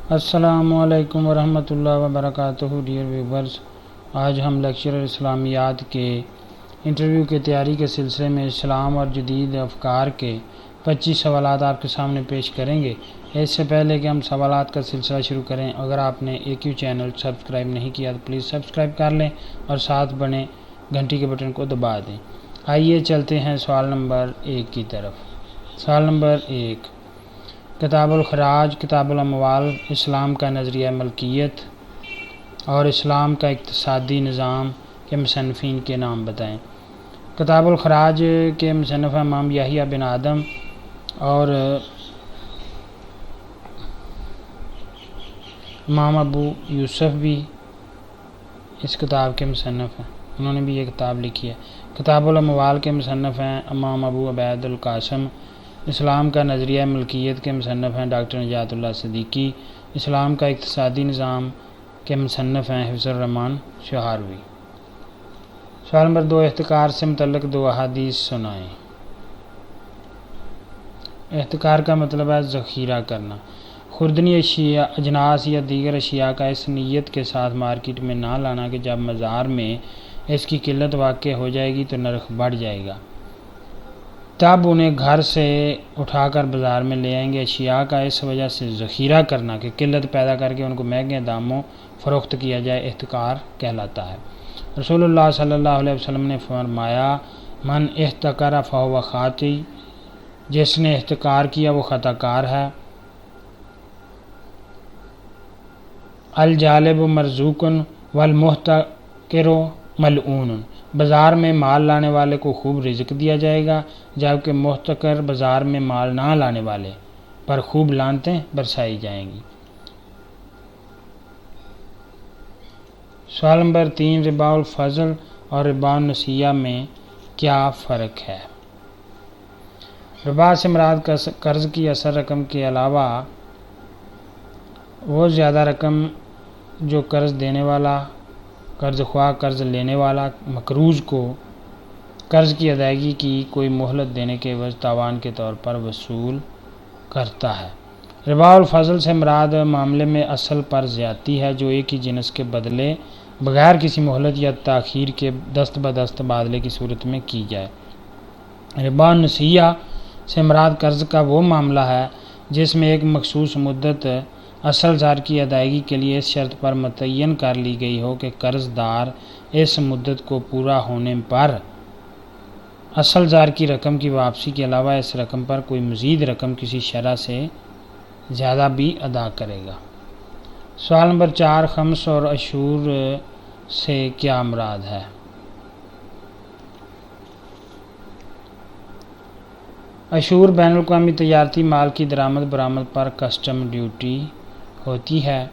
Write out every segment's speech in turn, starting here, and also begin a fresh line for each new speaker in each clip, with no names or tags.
السلام علیکم ورحمۃ اللہ وبرکاتہ ڈیئر ویورز، آج ہم لیکچرر اسلامیات کے انٹرویو کی تیاری کے سلسلے میں اسلام اور جدید افکار کے 25 سوالات آپ کے سامنے پیش کریں گے۔ اس سے پہلے کہ ہم سوالات کا سلسلہ شروع کریں، اگر آپ نے AQ چینل سبسکرائب نہیں کیا تو پلیز سبسکرائب کر لیں اور ساتھ بنے گھنٹی کے بٹن کو دبا دیں۔ آئیے چلتے ہیں سوال نمبر 1 کی طرف۔ سوال نمبر 1، کتاب الخراج، کتاب الاموال، اسلام کا نظریہ ملکیت اور اسلام کا اقتصادی نظام کے مصنفین کے نام بتائیں۔ کتاب الخراج کے مصنف امام یحییٰ بن آدم اور امام ابو یوسف بھی اس کتاب کے مصنف ہیں، انہوں نے بھی یہ کتاب لکھی ہے۔ کتاب الاموال کے مصنف ہیں امام ابو عبید القاسم۔ اسلام کا نظریہ ملکیت کے مصنف ہیں ڈاکٹر نجات اللہ صدیقی۔ اسلام کا اقتصادی نظام کے مصنف ہیں حفظ الرحمان شہاروی۔ سوال نمبر 2، احتکار سے متعلق 2 احادیث سنائیں۔ احتکار کا مطلب ہے ذخیرہ کرنا، خوردنی اشیاء، اجناس یا دیگر اشیاء کا اس نیت کے ساتھ مارکیٹ میں نہ لانا کہ جب بازار میں اس کی قلت واقع ہو جائے گی تو نرخ بڑھ جائے گا، تب انہیں گھر سے اٹھا کر بازار میں لے آئیں گے۔ اشیاء کا اس وجہ سے ذخیرہ کرنا کہ قلت پیدا کر کے ان کو مہنگے داموں فروخت کیا جائے، احتکار کہلاتا ہے۔ رسول اللہ صلی اللہ علیہ وسلم نے فرمایا، من احتکر فہو خاطی، جس نے احتکار کیا وہ خطا کار ہے۔ الجالب مرزوق والمحتکر ملعون، بازار میں مال لانے والے کو خوب رزق دیا جائے گا، جبکہ محتکر بازار میں مال نہ لانے والے پر خوب لعنتیں برسائی جائیں گی۔ سوال نمبر 3، ربا الفضل اور ربا النسیہ میں کیا فرق ہے؟ ربا سے مراد قرض کی اصل رقم کے علاوہ وہ زیادہ رقم جو قرض دینے والا، قرض خواہ قرض لینے والا مقروض کو قرض کی ادائیگی کی کوئی مہلت دینے کے عوض تاوان کے طور پر وصول کرتا ہے۔ ربا الفضل سے مراد معاملے میں اصل پر زیادتی ہے جو ایک ہی جنس کے بدلے بغیر کسی مہلت یا تاخیر کے دست بدست تبادلے کی صورت میں کی جائے۔ ربا النسیہ سے مراد قرض کا وہ معاملہ ہے جس میں ایک مخصوص مدت اصل زار کی ادائیگی کے لیے اس شرط پر متعین کر لی گئی ہو کہ قرض دار اس مدت کو پورا ہونے پر اصل زار کی رقم کی واپسی کے علاوہ اس رقم پر کوئی مزید رقم کسی شرح سے زیادہ بھی ادا کرے گا۔ سوال نمبر 4، خمس اور عشور سے کیا مراد ہے؟ عشور بین الاقوامی تجارتی مال کی درآمد برآمد پر کسٹم ڈیوٹی ہوتی ہے۔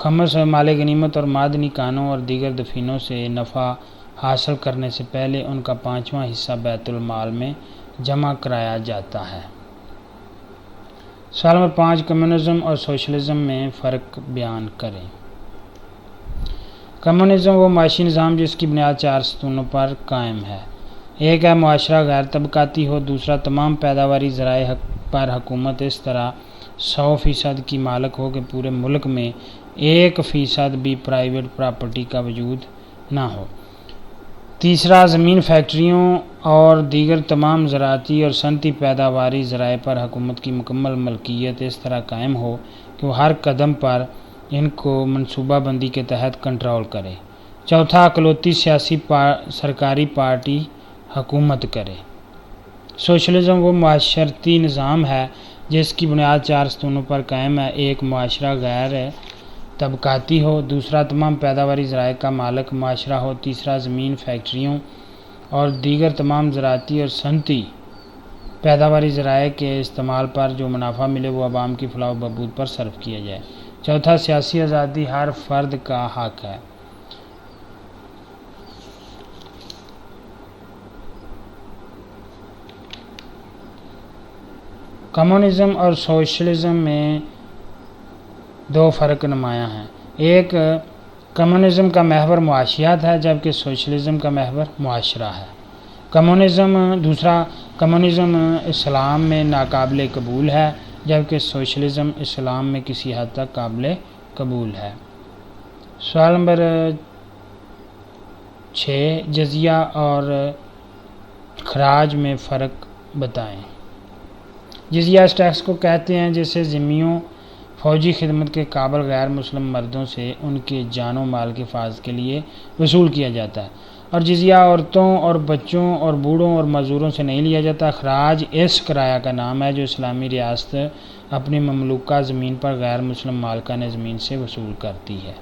خمس مال غنیمت اور معدنی کانوں اور دیگر دفینوں سے نفع حاصل کرنے سے پہلے ان کا 5واں حصہ بیت المال میں جمع کرایا جاتا ہے۔ سوال نمبر 5، کمیونزم اور سوشلزم میں فرق بیان کریں۔ کمیونزم وہ معاشی نظام جس کی بنیاد 4 ستونوں پر قائم ہے۔ ایک ہے معاشرہ غیر طبقاتی ہو، دوسرا تمام پیداواری ذرائع پر حکومت اس طرح 100% کی مالک ہو کہ پورے ملک میں 1% بھی پرائیویٹ پراپرٹی کا وجود نہ ہو، تیسرا زمین، فیکٹریوں اور دیگر تمام زراعتی اور صنعتی پیداواری ذرائع پر حکومت کی مکمل ملکیت اس طرح قائم ہو کہ وہ ہر قدم پر ان کو منصوبہ بندی کے تحت کنٹرول کرے، چوتھا اقلیتی سیاسی سرکاری پارٹی حکومت کرے۔ سوشلزم وہ معاشرتی نظام ہے جس کی بنیاد 4 ستونوں پر قائم ہے۔ ایک معاشرہ غیر طبقاتی ہو، دوسرا تمام پیداواری ذرائع کا مالک معاشرہ ہو، تیسرا زمین، فیکٹریوں اور دیگر تمام زراعتی اور صنعتی پیداواری ذرائع کے استعمال پر جو منافع ملے وہ عوام کی فلاح و بہبود پر صرف کیا جائے، چوتھا سیاسی آزادی ہر فرد کا حق ہے۔ کمیونزم اور سوشلزم میں 2 فرق نمایاں ہیں۔ ایک، کمیونزم کا محور معاشیات ہے جبکہ سوشلزم کا محور معاشرہ ہے۔ کمیونزم اسلام میں ناقابل قبول ہے جبکہ سوشلزم اسلام میں کسی حد تک قابل قبول ہے۔ سوال نمبر 6، جزیہ اور خراج میں فرق بتائیں۔ جزیہ اس ٹیکس کو کہتے ہیں جسے ذمیوں فوجی خدمت کے قابل غیر مسلم مردوں سے ان کے جان و مال کے حفاظت کے لیے وصول کیا جاتا ہے، اور جزیہ عورتوں اور بچوں اور بوڑھوں اور معذوروں سے نہیں لیا جاتا۔ خراج اس کرایہ کا نام ہے جو اسلامی ریاست اپنی مملوکہ زمین پر غیر مسلم مالکان زمین سے وصول کرتی ہے۔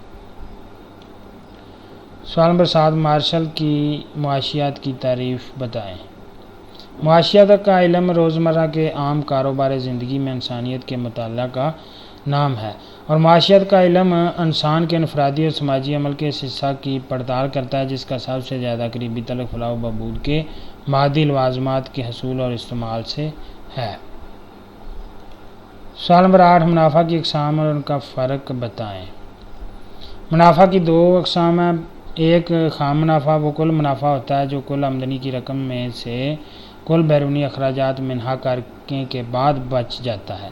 سوال نمبر 7، مارشل کی معاشیات کی تعریف بتائیں۔ معاشیات کا علم روزمرہ کے عام کاروبار زندگی میں انسانیت کے مطالعہ کا نام ہے، اور معاشیات کا علم انسان کے انفرادی اور سماجی عمل کے اس حصہ کی پڑتال کرتا ہے جس کا سب سے زیادہ قریبی تعلق فلاح و بہبود کے مادی لوازمات کے حصول اور استعمال سے ہے۔ سوال نمبر 8، منافع کی اقسام اور ان کا فرق بتائیں۔ منافع کی 2 اقسام ہیں۔ ایک خام منافع، وہ کل منافع ہوتا ہے جو کل آمدنی کی رقم میں سے کل بیرونی اخراجات منہا کرنے کے بعد بچ جاتا ہے،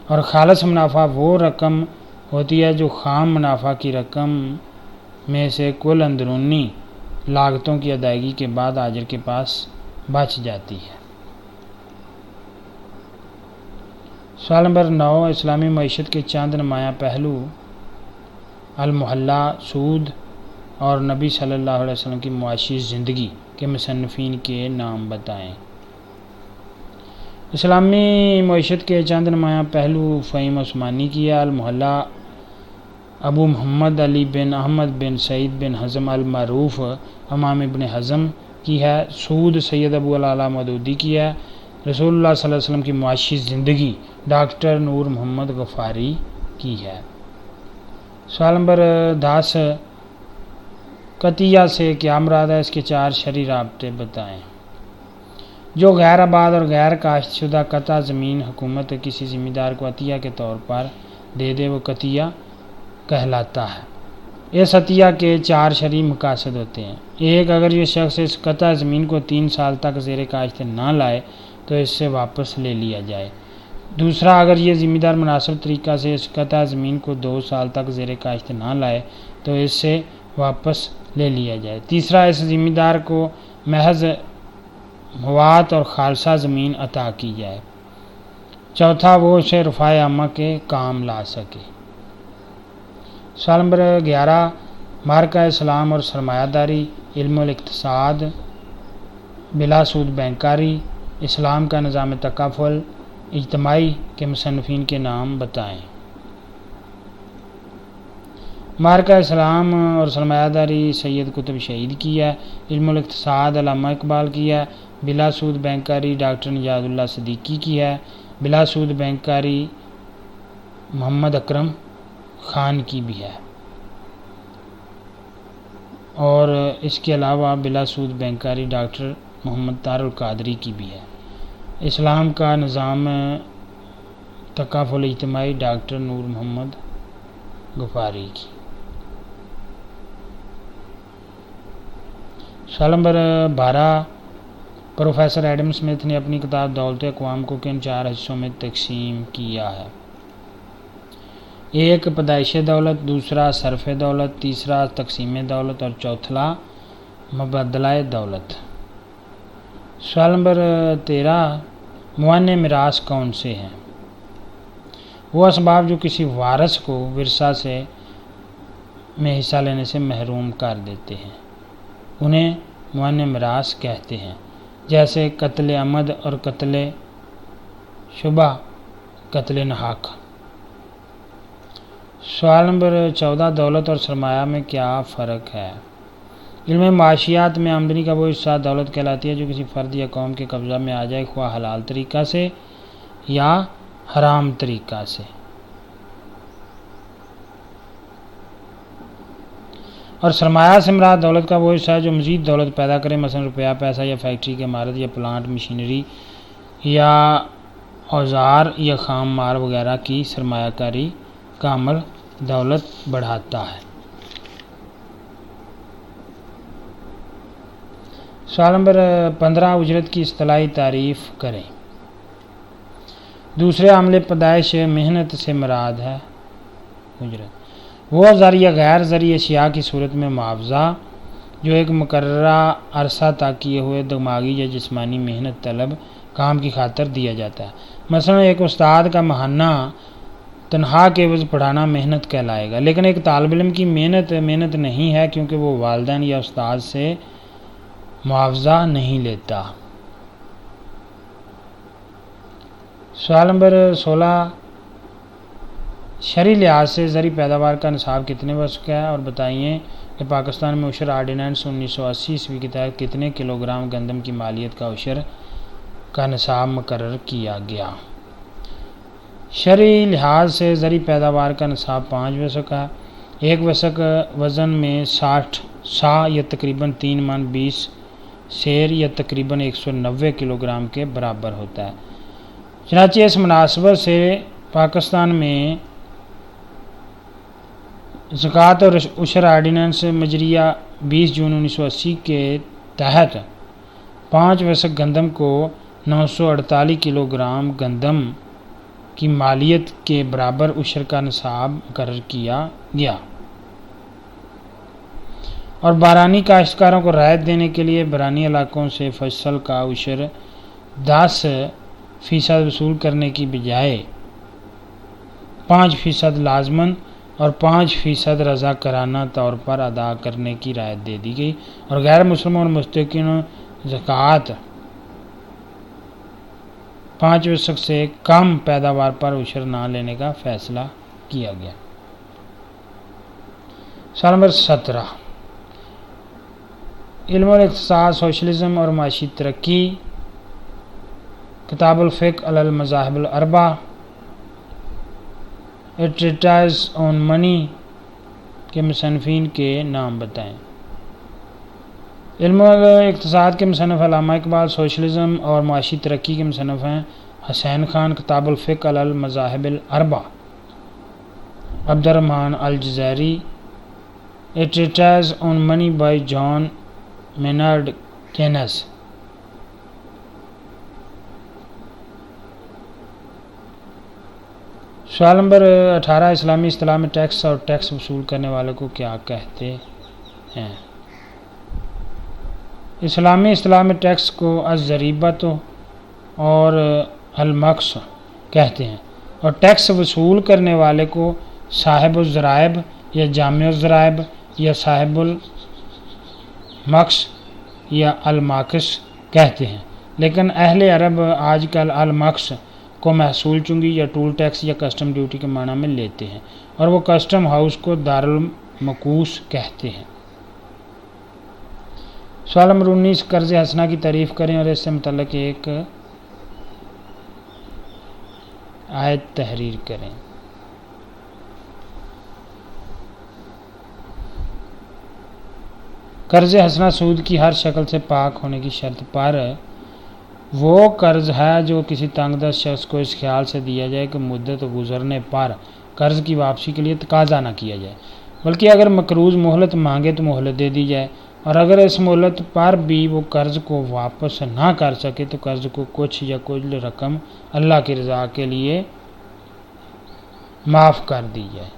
اور خالص منافع وہ رقم ہوتی ہے جو خام منافع کی رقم میں سے کل اندرونی لاگتوں کی ادائیگی کے بعد آجر کے پاس بچ جاتی ہے۔ سوال نمبر 9، اسلامی معیشت کے چند نمایاں پہلو، المحلہ، سود اور نبی صلی اللہ علیہ وسلم کی معاشی زندگی کے مصنفین کے نام بتائیں۔ اسلامی معیشت کے چند نمایاں پہلو فہیم عثمانی کی ہے، المحلہ ابو محمد علی بن احمد بن سعید بن حزم المعروف امام ابن حزم کی ہے، سود سید ابو العلا مودودی کی ہے، رسول اللہ صلی اللہ علیہ وسلم کی معاشی زندگی ڈاکٹر نور محمد غفاری کی ہے۔ سوال نمبر 10، قطیہ سے کیا مراد ہے؟ اس کے 4 شرعی رابطے بتائیں۔ جو غیر آباد اور غیر کاشت شدہ قطع زمین حکومت کسی ذمہ دار کو عطیہ کے طور پر دے دے وہ قطیہ کہلاتا ہے۔ اس عطیہ کے 4 شرعی مقاصد ہوتے ہیں۔ 1، اگر یہ شخص اس قطع زمین کو 3 سال تک زیر کاشت نہ لائے تو اس سے واپس لے لیا جائے۔ 2، اگر یہ ذمہ دار مناسب طریقہ سے اس قطع زمین کو 2 سال تک زیر کاشت نہ لائے تو اس سے واپس لے لیا جائے۔ 3، اس ذمہ دار کو محض موات اور خالصہ زمین عطا کی جائے۔ 4، وہ اسے رفع عامہ کے کام لا سکے۔ سوال نمبر 11، مارکہ اسلام اور سرمایہ داری، علم الاقتصاد، بلا سود بینکاری، اسلام کا نظام تکافل اجتماعی کے مصنفین کے نام بتائیں۔ مارکہ اسلام اور سرمایہ داری سید قطب شہید کی ہے، علم الاقتصاد علامہ اقبال کی ہے، بلا سود بینکاری ڈاکٹر نجات اللہ صدیقی کی ہے، بلا سود بینکاری محمد اکرم خان کی بھی ہے، اور اس کے علاوہ بلا سود بینکاری ڈاکٹر محمد طاہر القادری کی بھی ہے۔ اسلام کا نظام تکافل اجتماعی ڈاکٹر نور محمد غفاری کی۔ سوال نمبر 12، پروفیسر ایڈم اسمتھ نے اپنی کتاب دولت اقوام کو کن 4 حصوں میں تقسیم کیا ہے؟ 1، پیدائش دولت، 2، صرف دولت، 3، تقسیم دولت، اور 4، مبادلہ دولت۔ سوال نمبر 13، موانع میراث کون سے ہیں؟ وہ اسباب جو کسی وارث کو ورثہ میں حصہ لینے سے محروم کر دیتے ہیں انہیں موانع میراث کہتے ہیں، جیسے قتل عمد اور قتل شبہ، قتل ناحق۔ سوال نمبر 14، دولت اور سرمایہ میں کیا فرق ہے؟ علم معاشیات میں آمدنی کا وہ حصہ دولت کہلاتی ہے جو کسی فرد یا قوم کے قبضہ میں آ جائے، خواہ حلال طریقہ سے یا حرام طریقہ سے۔ اور سرمایہ سے مراد دولت کا وہ حصہ ہے جو مزید دولت پیدا کرے، مثلا روپیہ، پیسہ یا فیکٹری کی عمارت یا پلانٹ، مشینری یا اوزار یا خام مال وغیرہ کی سرمایہ کاری کا عمل دولت بڑھاتا ہے۔ سوال نمبر 15، اجرت کی اصطلاحی تعریف کریں۔ دوسرے عامل پیدائش محنت سے مراد ہے اجرت، وہ زر یا غیر زرعی اشیاء کی صورت میں معاوضہ جو ایک مقررہ عرصہ تک کیے ہوئے دماغی یا جسمانی محنت طلب کام کی خاطر دیا جاتا ہے۔ مثلا ایک استاد کا ماہانہ تنخواہ کے عوض پڑھانا محنت کہلائے گا، لیکن ایک طالب علم کی محنت نہیں ہے کیونکہ وہ والدین یا استاد سے معاوضہ نہیں لیتا۔ سوال نمبر 16، شرعی لحاظ سے زرعی پیداوار کا نصاب کتنے وسق ہے، اور بتائیے کہ پاکستان میں عشر آرڈیننس 1980 کے تحت کتنے کلو گرام گندم کی مالیت کا عشر کا نصاب مقرر کیا گیا۔ شرعی لحاظ سے زرعی پیداوار کا نصاب 5 وسق ہے۔ ایک وسق وزن میں 60 سا یا تقریباً 3 من 20 سیر یا تقریباً 190 کلو گرام کے برابر ہوتا ہے۔ چنانچہ اس مناسبت سے پاکستان میں زکوٰۃ اور عشر آرڈیننس مجریہ 20 جون 1980 کے تحت 5 وسق گندم کو 948 کلو گرام گندم کی مالیت کے برابر عشر کا نصاب مقرر کیا گیا، اور بارانی کاشتکاروں کو رعایت دینے کے لیے بارانی علاقوں سے فصل کا عشر 10% وصول کرنے کی بجائے 5% لازماً اور 5% رضاکارانہ طور پر ادا کرنے کی رعایت دے دی گئی، اور غیر مسلموں اور مستحقین زکوٰۃ 5 وسق سے کم پیداوار پر عشر نہ لینے کا فیصلہ کیا گیا۔ سوال نمبر 17، علم اور اقتصاد، سوشلزم اور معاشی ترقی، کتاب الفقہ علی المذاہب الاربعہ، اے ٹریٹائز آن منی کے مصنفین کے نام بتائیں۔ علم اور اقتصاد کے مصنف علامہ اقبال، سوشلزم اور معاشی ترقی کے مصنف ہیں حسین خان، کتاب الفقہ علی المذاہب الاربعہ عبد الرحمن الجزائری، a treatise on money by John Maynard Keynes. سوال نمبر 18، اسلامی اصطلاح میں ٹیکس اور ٹیکس وصول کرنے والے کو کیا کہتے ہیں؟ اسلامی اصطلاح میں ٹیکس کو الضریبۃ اور المکس کہتے ہیں، اور ٹیکس وصول کرنے والے کو صاحب الضرائب یا جامع الضرائب یا صاحب المکس یا الماکس کہتے ہیں، لیکن اہل عرب آج کل المکس کو محصول چنگی یا ٹول ٹیکس یا کسٹم ڈیوٹی کے معنی میں لیتے ہیں، اور وہ کسٹم ہاؤس کو دارالمکوس کہتے ہیں۔ سوال نمبر 19، قرض حسنہ کی تعریف کریں اور اس سے متعلق ایک آیت تحریر کریں۔ قرض حسنہ سود کی ہر شکل سے پاک ہونے کی شرط پر وہ قرض ہے جو کسی تنگ دست شخص کو اس خیال سے دیا جائے کہ مدت گزرنے پر قرض کی واپسی کے لیے تقاضا نہ کیا جائے، بلکہ اگر مقروض مہلت مانگے تو مہلت دے دی جائے، اور اگر اس مہلت پر بھی وہ قرض کو واپس نہ کر سکے تو قرض کو کچھ یا کچھ رقم اللہ کی رضا کے لیے معاف کر دی جائے۔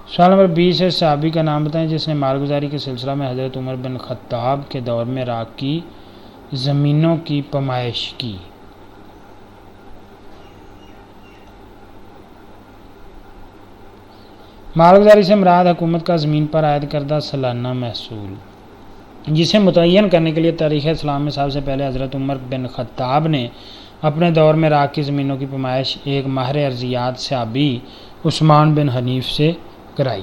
سوال نمبر 20 ہے، صحابی کا نام بتائیں جس نے مالگزاری کے سلسلہ میں حضرت عمر بن خطاب کے دور میں عراق کی زمینوں کی پیمائش کی۔ مالگزاری سے مراد حکومت کا زمین پر عائد کردہ سالانہ محصول، جسے متعین کرنے کے لیے تاریخ اسلام میں سب سے پہلے حضرت عمر بن خطاب نے اپنے دور میں عراق کی زمینوں کی پیمائش ایک ماہر ارضیات صحابی عثمان بن حنیف سے کرائی۔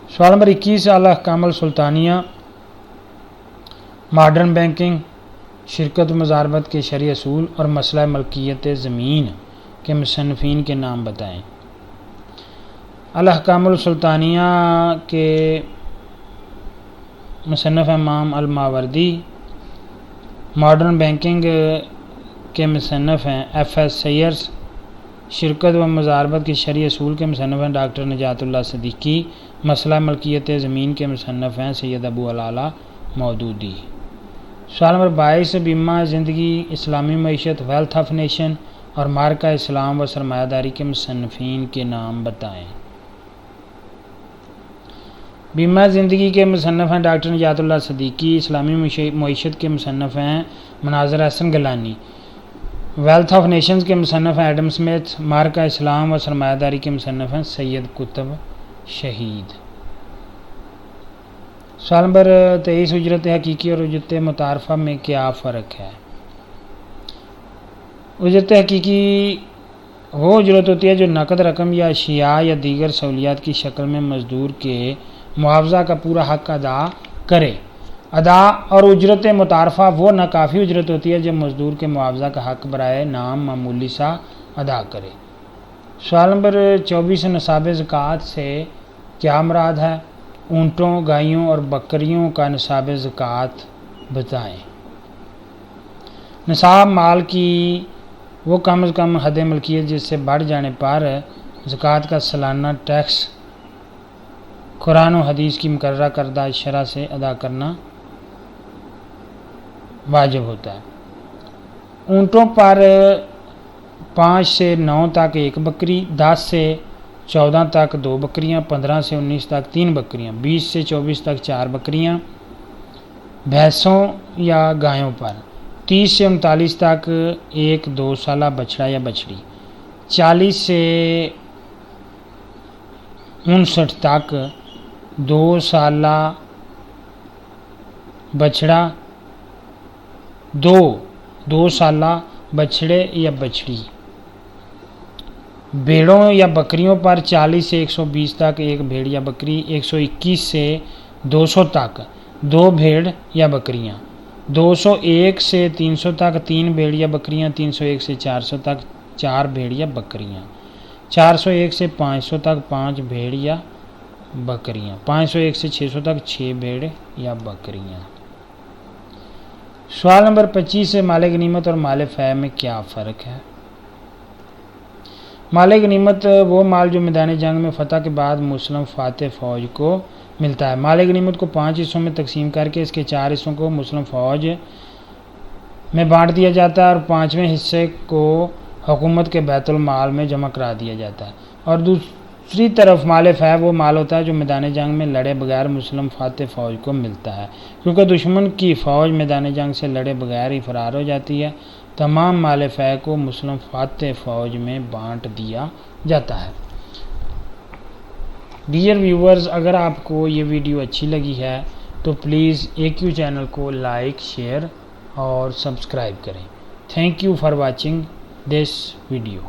سوال نمبر 21، الاحکام السلطانیہ، ماڈرن بینکنگ، شرکت و مضاربت کے شرعی اصول اور مسئلہ ملکیت زمین کے مصنفین کے نام بتائیں۔ الاحکام السلطانیہ کے مصنف امام الماوردی، ماڈرن بینکنگ کے مصنف ہیں ایف ایس سیئرز، شرکت و مضاربت کے شرعی اصول کے مصنف ہیں ڈاکٹر نجات اللہ صدیقی، مسئلہ ملکیت زمین کے مصنف ہیں سید ابو العلا مودودی۔ سوال نمبر 22 بیمہ زندگی اسلامی معیشت ویلتھ آف نیشن اور مارکہ اسلام و سرمایہ داری کے مصنفین کے نام بتائیں۔ بیمہ زندگی کے مصنف ہیں ڈاکٹر نجات اللہ صدیقی، اسلامی معیشت کے مصنف ہیں مناظر احسن گیلانی، ویلتھ آف نیشنز کے مصنف ہیں ایڈم اسمتھ، مارکہ اسلام و سرمایہ داری کے مصنف ہیں سید قطب شہید۔ سوال نمبر 23 اجرت حقیقی اور اجرت متعارفہ میں کیا فرق ہے؟ اجرت حقیقی وہ اجرت ہوتی ہے جو نقد رقم یا اشیاء یا دیگر سہولیات کی شکل میں مزدور کے معاوضہ کا پورا حق ادا کرے۔ اور اجرت متعارفہ وہ ناکافی اجرت ہوتی ہے جو مزدور کے معاوضہ کا حق برائے نام معمولی سا ادا کرے۔ سوال نمبر 24 نصاب زکوٰۃ سے کیا مراد ہے؟ اونٹوں، گائیوں اور بکریوں کا نصاب زکوٰۃ بتائیں۔ نصاب مال کی وہ کم از کم حد ملکیت جس سے بڑھ جانے پر زکوٰۃ کا سالانہ ٹیکس قرآن و حدیث کی مقررہ کردہ شرح سے ادا کرنا واجب ہوتا ہے۔ اونٹوں پر 5 سے 9 تک 1 بکری، 10 سے 14 تک 2 بکریاں، 15 سے 19 تک 3 بکریاں، 20 سے 24 تک 4 بکریاں۔ بھینسوں یا گایوں پر 30 سے 39 تک 1 2 سالہ بچڑا یا بچڑی، 40 سے 59 تک 2 سالہ بچڑا، 2 سالہ بچڑے یا بچڑی۔ بھیڑوں یا بکریوں پر 40 سے 120 تک 1 بھیڑ یا بکری، 121 سے 200 تک 2 بھیڑ یا بکریاں، 201 سے 300 تک 3 بھیڑ یا بکریاں، 301 سے 400 تک 4 بھیڑ یا بکریاں، 401 سے 500 تک 5 بھیڑ یا بکریاں، 501 سے 600 تک 6 بھیڑ یا بکریاں۔ سوال نمبر 25 سے مال غنیمت اور مال فیع میں کیا فرق ہے؟ مال غنیمت وہ مال جو میدان جنگ میں فتح کے بعد مسلم فاتح فوج کو ملتا ہے۔ مال غنیمت کو 5 حصوں میں تقسیم کر کے اس کے 4 حصوں کو مسلم فوج میں بانٹ دیا جاتا ہے اور 5ویں حصے کو حکومت کے بیت المال میں جمع کرا دیا جاتا ہے۔ اور دوسری طرف مال فیع وہ مال ہوتا ہے جو میدان جنگ میں لڑے بغیر مسلم فاتح فوج کو ملتا ہے۔ کیونکہ دشمن کی فوج میدان جنگ سے لڑے بغیر ہی فرار ہو جاتی ہے، تمام مال فیع کو مسلم فاتح فوج میں بانٹ دیا جاتا ہے۔ ڈیئر ویورز، اگر آپ کو یہ ویڈیو اچھی لگی ہے تو پلیز AQ چینل کو لائک، شیئر اور سبسکرائب کریں۔ Thank you for watching this video.